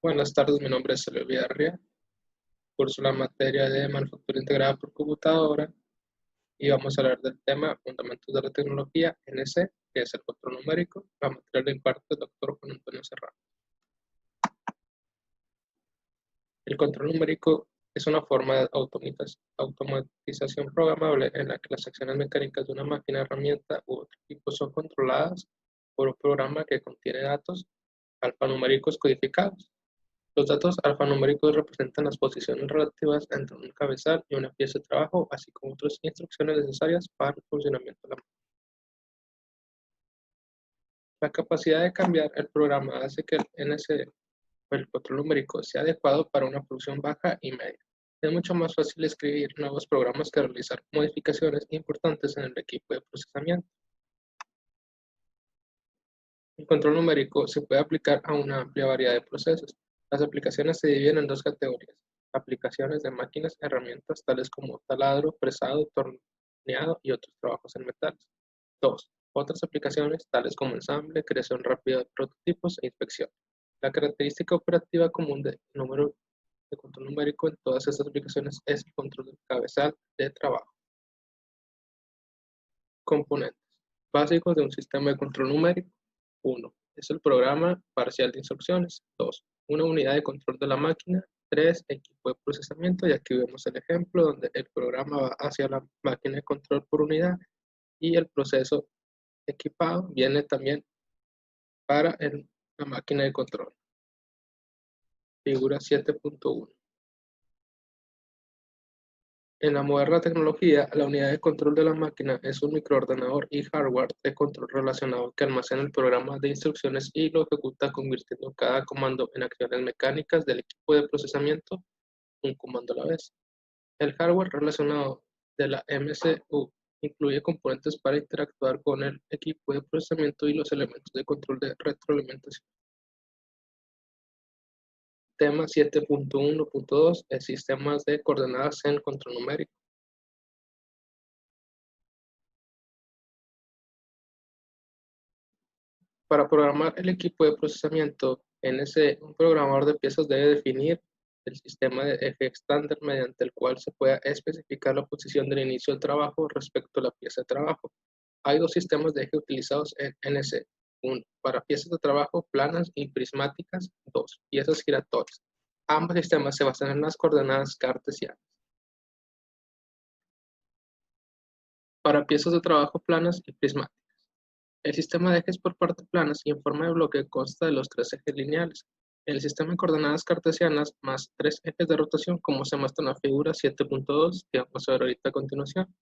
Buenas tardes, mi nombre es Silvia Villarreal, curso la materia de manufactura integrada por computadora y vamos a hablar del tema fundamentos de la tecnología NC, que es el control numérico. La materia la imparte el doctor Juan Antonio Serrano. El control numérico es una forma de automatización programable en la que las acciones mecánicas de una máquina, herramienta u otro equipo son controladas por un programa que contiene datos alfanuméricos codificados. Los datos alfanuméricos representan las posiciones relativas entre un cabezal y una pieza de trabajo, así como otras instrucciones necesarias para el funcionamiento de la máquina. La capacidad de cambiar el programa hace que el NC o el control numérico sea adecuado para una producción baja y media. Es mucho más fácil escribir nuevos programas que realizar modificaciones importantes en el equipo de procesamiento. El control numérico se puede aplicar a una amplia variedad de procesos. Las aplicaciones se dividen en dos categorías: aplicaciones de máquinas, herramientas tales como taladro, fresado, torneado y otros trabajos en metales. 2. Otras aplicaciones tales como ensamble, creación rápida de prototipos e inspección. La característica operativa común del número de control numérico en todas estas aplicaciones es el control del cabezal de trabajo. Componentes básicos de un sistema de control numérico. 1. Es el programa parcial de instrucciones. 2. Una unidad de control de la máquina. 3. Equipo de procesamiento. Y aquí vemos el ejemplo donde el programa va hacia la máquina de control por unidad y el proceso equipado viene también para la máquina de control. Figura 7.1. En la moderna tecnología, la unidad de control de la máquina es un microordenador y hardware de control relacionado que almacena el programa de instrucciones y lo ejecuta convirtiendo cada comando en acciones mecánicas del equipo de procesamiento, un comando a la vez. El hardware relacionado de la MCU incluye componentes para interactuar con el equipo de procesamiento y los elementos de control de retroalimentación. Tema 7.1.2 es sistemas de coordenadas en control numérico. Para programar el equipo de procesamiento NC, un programador de piezas debe definir el sistema de eje estándar mediante el cual se pueda especificar la posición del inicio del trabajo respecto a la pieza de trabajo. Hay dos sistemas de eje utilizados en NC. 1. Para piezas de trabajo planas y prismáticas. 2. Piezas giratorias. Ambos sistemas se basan en las coordenadas cartesianas. Para piezas de trabajo planas y prismáticas. El sistema de ejes por parte planas y en forma de bloque consta de los tres ejes lineales. El sistema de coordenadas cartesianas más tres ejes de rotación, como se muestra en la figura 7.2 que vamos a ver ahorita a continuación.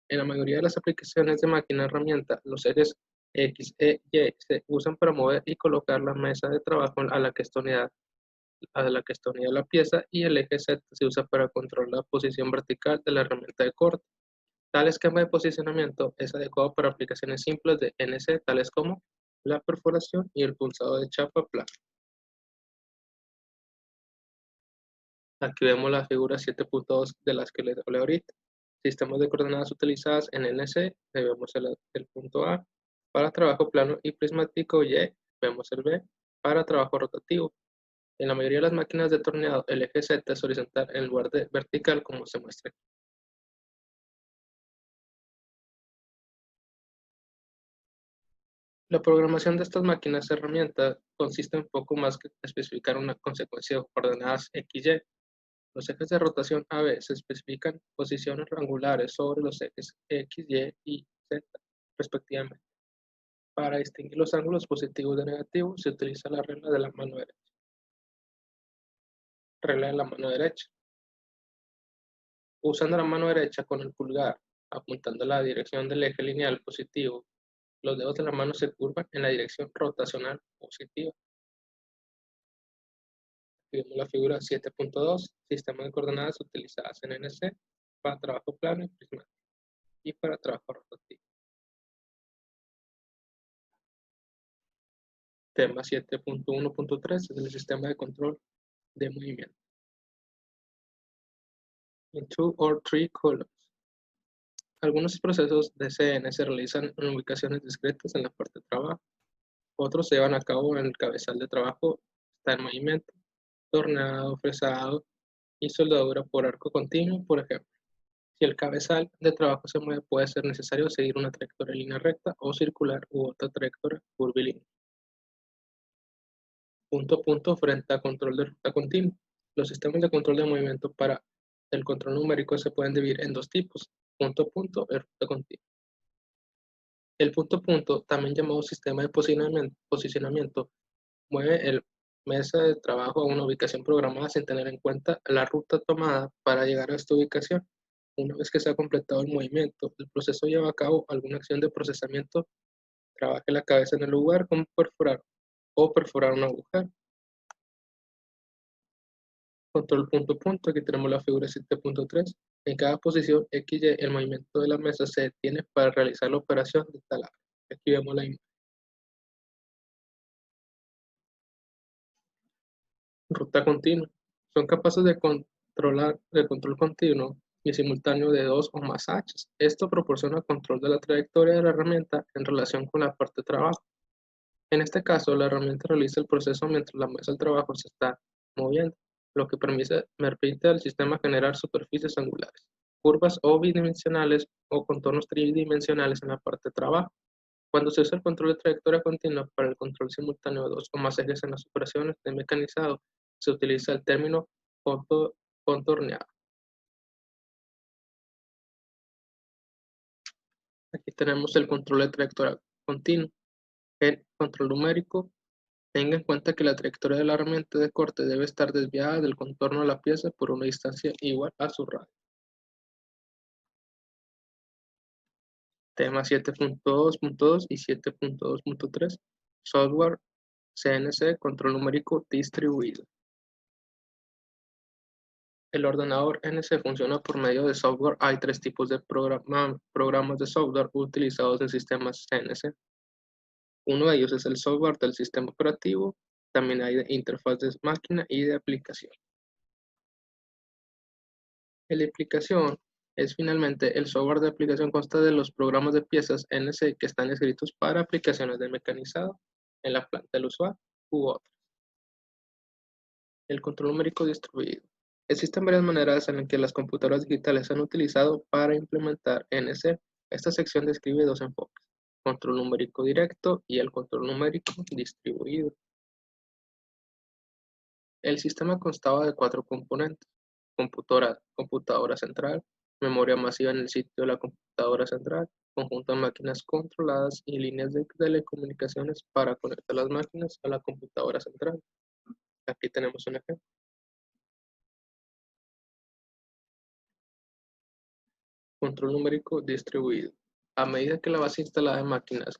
En la mayoría de las aplicaciones de máquina herramienta, los ejes X, Y se usan para mover y colocar la mesa de trabajo a la que está unida la pieza, y el eje Z se usa para controlar la posición vertical de la herramienta de corte. Tal esquema de posicionamiento es adecuado para aplicaciones simples de NC, tales como la perforación y el punzado de chapa plana. Aquí vemos la figura 7.2 de las que les hablé ahorita. Sistemas de coordenadas utilizadas en NC, vemos el punto A. Para trabajo plano y prismático Y, vemos el B. Para trabajo rotativo. En la mayoría de las máquinas de torneado, el eje Z es horizontal en lugar de vertical, como se muestra aquí. La programación de estas máquinas herramientas consiste en poco más que especificar una consecuencia de coordenadas XY. Los ejes de rotación AB se especifican posiciones angulares sobre los ejes X, Y Z, respectivamente. Para distinguir los ángulos positivos de negativos se utiliza la regla de la mano derecha. Regla de la mano derecha. Usando la mano derecha con el pulgar, apuntando a la dirección del eje lineal positivo, los dedos de la mano se curvan en la dirección rotacional positiva. Vemos la figura 7.2, sistema de coordenadas utilizadas en NC para trabajo plano y prismático y para trabajo rotativo. Tema 7.1.3 es el sistema de control de movimiento. In 2 or 3 columns. Algunos procesos de CN se realizan en ubicaciones discretas en la parte de trabajo. Otros se llevan a cabo en el cabezal de trabajo, está en movimiento. tornado, fresado y soldadura por arco continuo, por ejemplo. Si el cabezal de trabajo se mueve, puede ser necesario seguir una trayectoria en línea recta o circular u otra trayectoria curvilínea. Punto a punto frente a control de ruta continuo. Los sistemas de control de movimiento para el control numérico se pueden dividir en dos tipos, punto a punto y ruta continua. El punto a punto, también llamado sistema de posicionamiento, mueve el mesa de trabajo a una ubicación programada sin tener en cuenta la ruta tomada para llegar a esta ubicación. Una vez que se ha completado el movimiento, el proceso lleva a cabo alguna acción de procesamiento, trabaje la cabeza en el lugar como perforar o perforar un agujero. Control punto a punto, aquí tenemos la figura 7.3. En cada posición X, Y, el movimiento de la mesa se detiene para realizar la operación de taladro. Aquí vemos la imagen. Ruta continua. Son capaces de controlar el control continuo y simultáneo de dos o más H's. Esto proporciona control de la trayectoria de la herramienta en relación con la parte de trabajo. En este caso, la herramienta realiza el proceso mientras la mesa de trabajo se está moviendo, lo que permite al sistema generar superficies angulares, curvas o bidimensionales o contornos tridimensionales en la parte de trabajo. Cuando se usa el control de trayectoria continua para el control simultáneo de dos o más ejes en las operaciones de mecanizado, se utiliza el término contorneado. Aquí tenemos el control de trayectoria continua. El control numérico, tenga en cuenta que la trayectoria de la herramienta de corte debe estar desviada del contorno de la pieza por una distancia igual a su radio. Tema 7.2.2 y 7.2.3. Software CNC, control numérico distribuido. El ordenador NC funciona por medio de software. Hay tres tipos de programas de software utilizados en sistemas CNC. Uno de ellos es el software del sistema operativo. También hay de interfaz de máquina y de aplicación. La aplicación es finalmente el software de aplicación consta de los programas de piezas NC que están escritos para aplicaciones de mecanizado en la planta del usuario u otras. El control numérico distribuido. Existen varias maneras en las que las computadoras digitales han utilizado para implementar NC. Esta sección describe dos enfoques, control numérico directo y el control numérico distribuido. El sistema constaba de cuatro componentes, computadora central, memoria masiva en el sitio de la computadora central, conjunto de máquinas controladas y líneas de telecomunicaciones para conectar las máquinas a la computadora central. Aquí tenemos un ejemplo. Control numérico distribuido. A medida que la base instalada de máquinas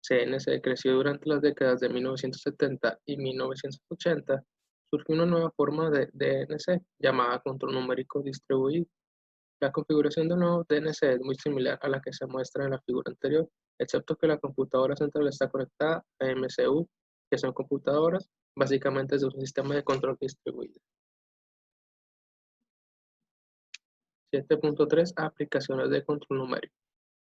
CNC creció durante las décadas de 1970 y 1980, surgió una nueva forma de DNC llamada control numérico distribuido. La configuración del nuevo DNC es muy similar a la que se muestra en la figura anterior, excepto que la computadora central está conectada a MCU, que son computadoras, básicamente es un sistema de control distribuido. 7.3 Aplicaciones de control numérico.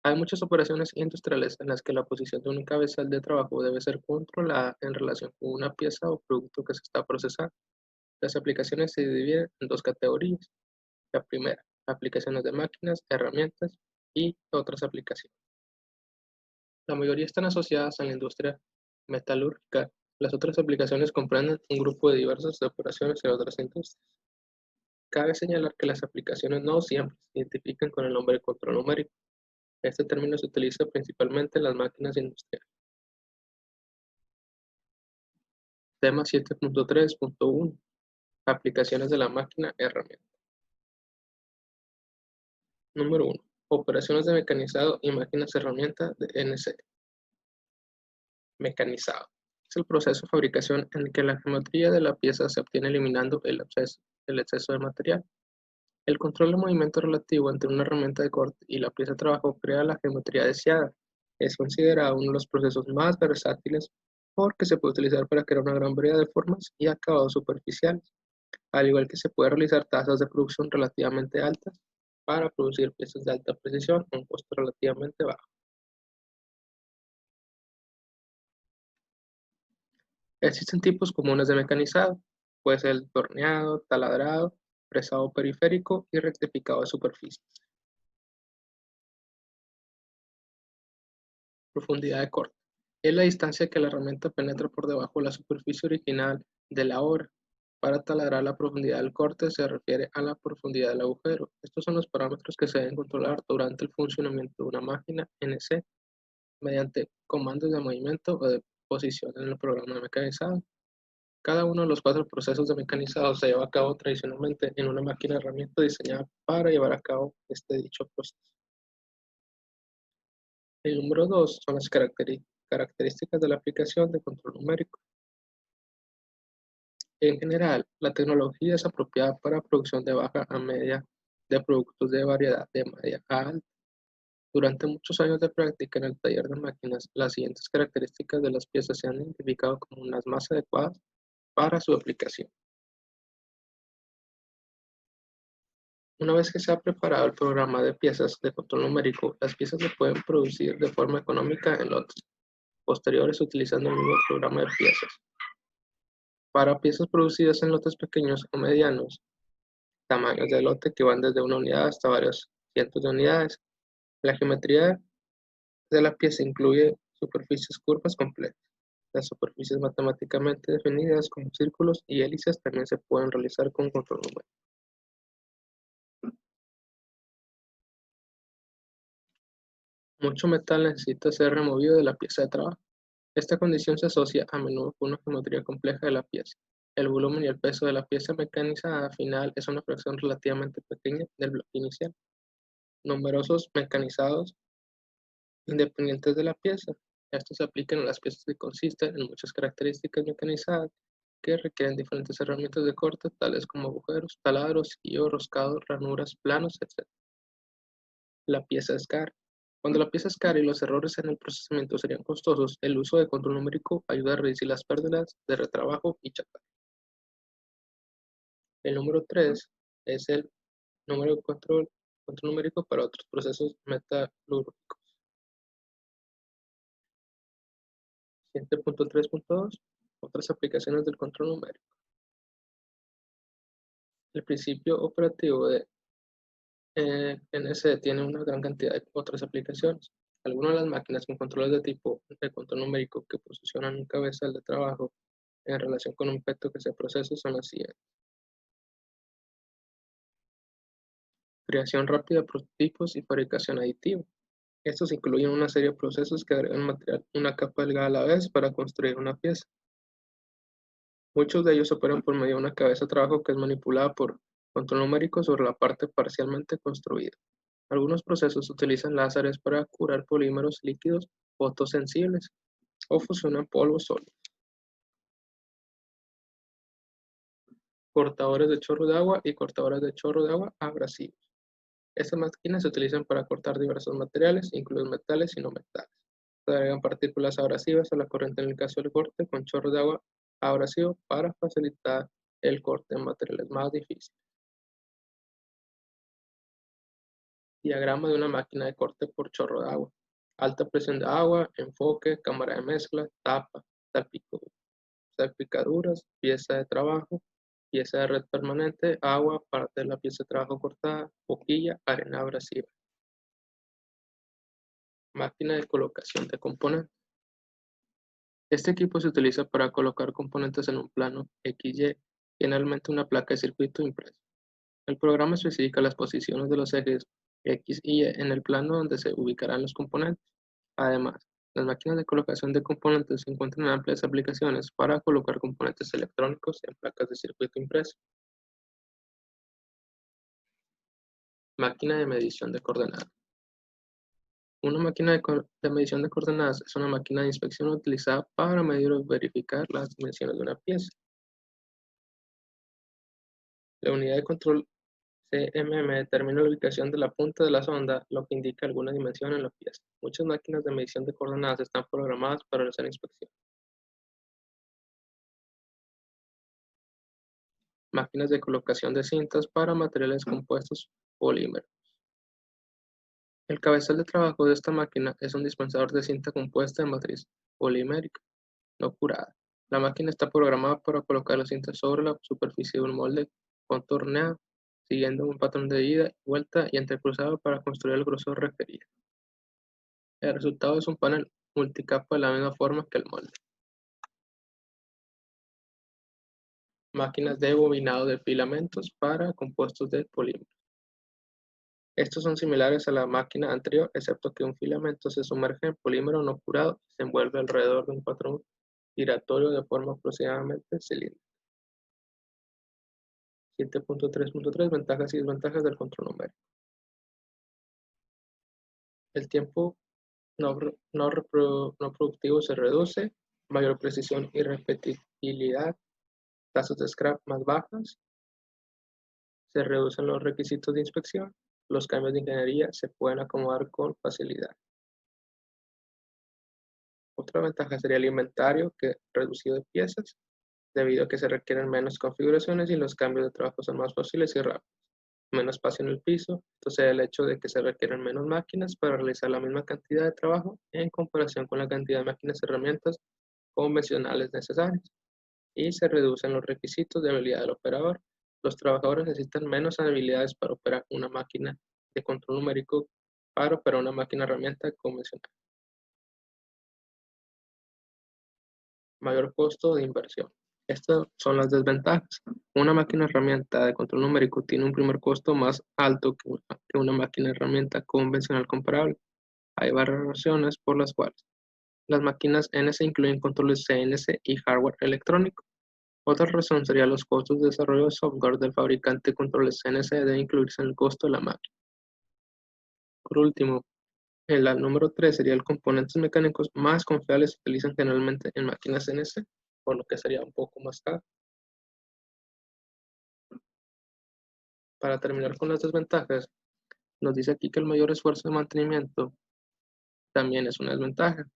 Hay muchas operaciones industriales en las que la posición de un cabezal de trabajo debe ser controlada en relación con una pieza o producto que se está procesando. Las aplicaciones se dividen en dos categorías. La primera, aplicaciones de máquinas, herramientas y otras aplicaciones. La mayoría están asociadas a la industria metalúrgica. Las otras aplicaciones comprenden un grupo de diversas operaciones en otras industrias. Cabe señalar que las aplicaciones no siempre se identifican con el nombre de control numérico. Este término se utiliza principalmente en las máquinas industriales. Tema 7.3.1. Aplicaciones de la máquina herramienta. Número 1. Operaciones de mecanizado y máquinas herramienta de NC. Mecanizado. Es el proceso de fabricación en el que la geometría de la pieza se obtiene eliminando el exceso de material. El control de movimiento relativo entre una herramienta de corte y la pieza de trabajo crea la geometría deseada. Es considerado uno de los procesos más versátiles porque se puede utilizar para crear una gran variedad de formas y acabados superficiales, al igual que se puede realizar tasas de producción relativamente altas para producir piezas de alta precisión a un costo relativamente bajo. Existen tipos comunes de mecanizado. Puede ser torneado, taladrado, fresado periférico y rectificado de superficie. Profundidad de corte. Es la distancia que la herramienta penetra por debajo de la superficie original de la obra. Para taladrar la profundidad del corte se refiere a la profundidad del agujero. Estos son los parámetros que se deben controlar durante el funcionamiento de una máquina NC mediante comandos de movimiento o de posición en el programa mecanizado. Cada uno de los 4 procesos de mecanizado se lleva a cabo tradicionalmente en una máquina herramienta diseñada para llevar a cabo dicho proceso. El número 2 son las características de la aplicación de control numérico. En general, la tecnología es apropiada para producción de baja a media de productos de variedad de media a alta. Durante muchos años de práctica en el taller de máquinas, las siguientes características de las piezas se han identificado como las más adecuadas para su aplicación. Una vez que se ha preparado el programa de piezas de control numérico, las piezas se pueden producir de forma económica en lotes posteriores utilizando el mismo programa de piezas. Para piezas producidas en lotes pequeños o medianos, tamaños de lote que van desde una unidad hasta varios cientos de unidades, la geometría de la pieza incluye superficies curvas completas. Las superficies matemáticamente definidas como círculos y hélices también se pueden realizar con control numérico. Mucho metal necesita ser removido de la pieza de trabajo. Esta condición se asocia a menudo con una geometría compleja de la pieza. El volumen y el peso de la pieza mecanizada final es una fracción relativamente pequeña del bloque inicial. Numerosos mecanizados independientes de la pieza. Estos se aplican a las piezas que consisten en muchas características mecanizadas que requieren diferentes herramientas de corte, tales como agujeros, taladros, hillos, roscados, ranuras, planos, etc. La pieza es cara. Cuando la pieza es cara y los errores en el procesamiento serían costosos, el uso de control numérico ayuda a reducir las pérdidas de retrabajo y chatarra. El número 3 es el número de control numérico para otros procesos metalúrgicos. 7.3.2 Otras aplicaciones del control numérico. El principio operativo de NC tiene una gran cantidad de otras aplicaciones. Algunas de las máquinas con controles de tipo de control numérico que posicionan un cabezal de trabajo en relación con un objeto que se procesa son las siguientes. Creación rápida de prototipos y fabricación aditiva. Estos incluyen una serie de procesos que agregan material una capa delgada a la vez para construir una pieza. Muchos de ellos operan por medio de una cabeza de trabajo que es manipulada por control numérico sobre la parte parcialmente construida. Algunos procesos utilizan láseres para curar polímeros líquidos fotosensibles o fusionan polvos sólidos. Cortadores de chorro de agua y cortadores de chorro de agua abrasivos. Estas máquinas se utilizan para cortar diversos materiales, incluidos metales y no metales. Se agregan partículas abrasivas a la corriente en el caso del corte con chorro de agua abrasivo para facilitar el corte en materiales más difíciles. Diagrama de una máquina de corte por chorro de agua. Alta presión de agua, enfoque, cámara de mezcla, tapa, salpicaduras, pieza de trabajo, pieza de red permanente, agua, parte de la pieza de trabajo cortada, boquilla, arena abrasiva. Máquina de colocación de componentes. Este equipo se utiliza para colocar componentes en un plano XY, generalmente una placa de circuito impreso. El programa especifica las posiciones de los ejes X y Y en el plano donde se ubicarán los componentes. Además, las máquinas de colocación de componentes se encuentran en amplias aplicaciones para colocar componentes electrónicos en placas de circuito impreso. Máquina de medición de coordenadas. Una máquina de medición de coordenadas es una máquina de inspección utilizada para medir o verificar las dimensiones de una pieza. La unidad de control CMM determina la ubicación de la punta de la sonda, lo que indica alguna dimensión en la pieza. Muchas máquinas de medición de coordenadas están programadas para realizar inspección. Máquinas de colocación de cintas para materiales compuestos polímeros. El cabezal de trabajo de esta máquina es un dispensador de cinta compuesta de matriz polimérica, no curada. La máquina está programada para colocar la cinta sobre la superficie de un molde contorneado, siguiendo un patrón de ida y vuelta y entrecruzado para construir el grosor requerido. El resultado es un panel multicapa de la misma forma que el molde. Máquinas de bobinado de filamentos para compuestos de polímeros. Estos son similares a la máquina anterior, excepto que un filamento se sumerge en polímero no curado y se envuelve alrededor de un patrón giratorio de forma aproximadamente cilíndrica. 7.3.3 Ventajas y desventajas del control numérico. El tiempo no productivo se reduce, mayor precisión y repetibilidad, tasas de scrap más bajas, se reducen los requisitos de inspección, los cambios de ingeniería se pueden acomodar con facilidad. Otra ventaja sería el inventario, que reducido de piezas, debido a que se requieren menos configuraciones y los cambios de trabajo son más fáciles y rápidos. Menos espacio en el piso, esto se da el hecho de que se requieren menos máquinas para realizar la misma cantidad de trabajo en comparación con la cantidad de máquinas y herramientas convencionales necesarias. Y se reducen los requisitos de habilidad del operador. Los trabajadores necesitan menos habilidades para operar una máquina de control numérico para operar una máquina herramienta convencional. Mayor costo de inversión. Estas son las desventajas. Una máquina herramienta de control numérico tiene un primer costo más alto que una máquina herramienta convencional comparable. Hay varias razones por las cuales las máquinas NC incluyen controles CNC y hardware electrónico. Otra razón sería los costos de desarrollo de software del fabricante de controles CNC debe incluirse en el costo de la máquina. Por último, el número 3 sería el componentes mecánicos más confiables se utilizan generalmente en máquinas CNC, por lo que sería un poco más caro. Para terminar con las desventajas, nos dice aquí que el mayor esfuerzo de mantenimiento también es una desventaja.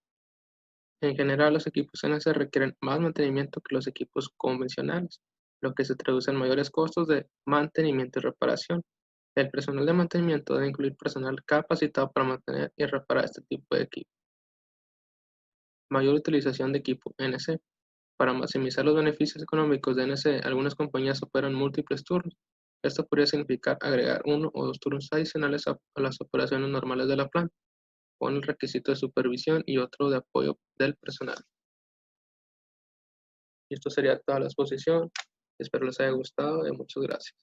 En general, los equipos CNC requieren más mantenimiento que los equipos convencionales, lo que se traduce en mayores costos de mantenimiento y reparación. El personal de mantenimiento debe incluir personal capacitado para mantener y reparar este tipo de equipo. Mayor utilización de equipo NC. Para maximizar los beneficios económicos de NC, algunas compañías operan múltiples turnos. Esto podría significar agregar uno o dos turnos adicionales a las operaciones normales de la planta, con el requisito de supervisión y otro de apoyo del personal. Y esto sería toda la exposición. Espero les haya gustado y muchas gracias.